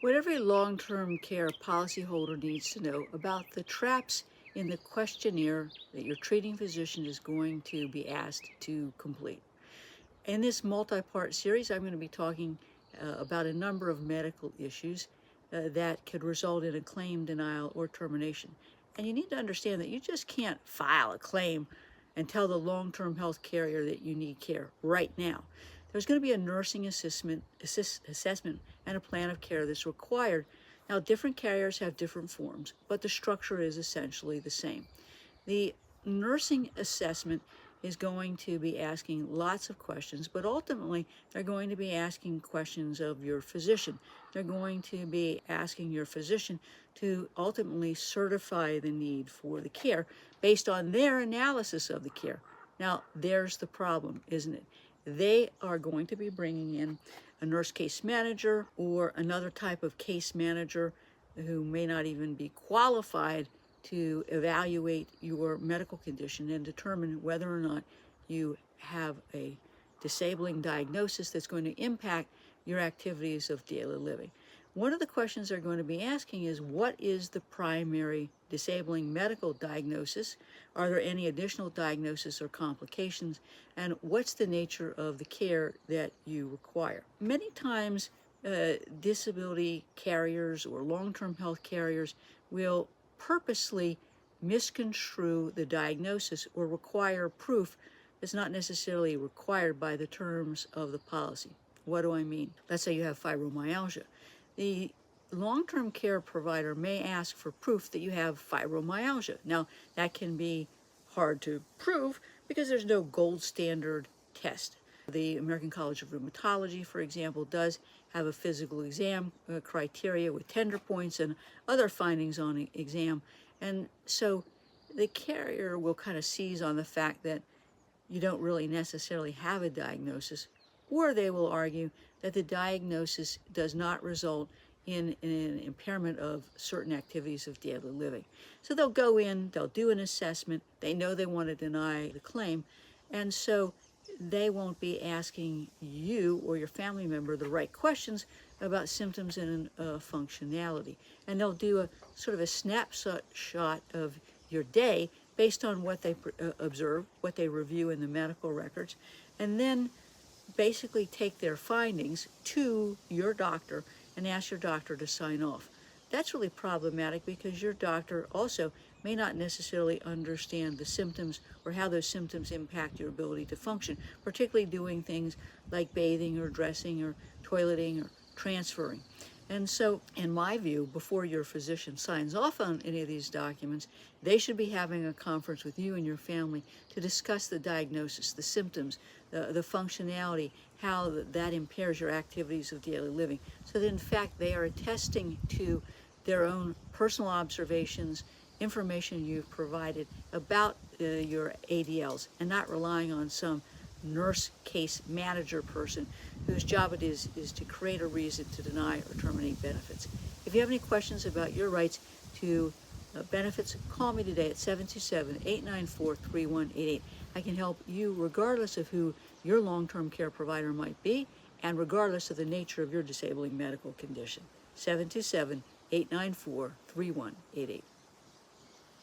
What every long-term care policyholder needs to know about the traps in the questionnaire that your treating physician is going to be asked to complete. In this multi-part series, I'm going to be talking about a number of medical issues that could result in a claim denial or termination. And you need to understand that you just can't file a claim and tell the long-term health carrier that you need care right now. There's going to be a nursing assessment and a plan of care that's required. Now, different carriers have different forms, but the structure is essentially the same. The nursing assessment is going to be asking lots of questions, but ultimately they're going to be asking questions of your physician. They're going to be asking your physician to ultimately certify the need for the care based on their analysis of the care. Now, there's the problem, isn't it? They are going to be bringing in a nurse case manager or another type of case manager who may not even be qualified to evaluate your medical condition and determine whether or not you have a disabling diagnosis that's going to impact your activities of daily living. One of the questions they're going to be asking is, what is the primary disabling medical diagnosis? Are there any additional diagnoses or complications? And what's the nature of the care that you require? Many times, disability carriers or long-term health carriers will purposely misconstrue the diagnosis or require proof that's not necessarily required by the terms of the policy. What do I mean? Let's say you have fibromyalgia. The long-term care provider may ask for proof that you have fibromyalgia. Now, that can be hard to prove because there's no gold standard test. The American College of Rheumatology, for example, does have a physical exam criteria with tender points and other findings on an exam. And so the carrier will kind of seize on the fact that you don't really necessarily have a diagnosis, or they will argue that the diagnosis does not result in an impairment of certain activities of daily living. So they'll go in, they'll do an assessment, they know they want to deny the claim, and so they won't be asking you or your family member the right questions about symptoms and functionality. And they'll do a sort of a snapshot of your day based on what they observe, what they review in the medical records, and then basically take their findings to your doctor and ask your doctor to sign off. That's really problematic because your doctor also may not necessarily understand the symptoms or how those symptoms impact your ability to function, particularly doing things like bathing or dressing or toileting or transferring. And so, in my view, before your physician signs off on any of these documents, they should be having a conference with you and your family to discuss the diagnosis, the symptoms, the functionality, how that impairs your activities of daily living, so that in fact they are attesting to their own personal observations, information you've provided about your ADLs, and not relying on some nurse case manager person whose job it is to create a reason to deny or terminate benefits. If you have any questions about your rights to benefits, call me today at 727-894-3188. I can help you regardless of who your long-term care provider might be and regardless of the nature of your disabling medical condition. 727-894-3188.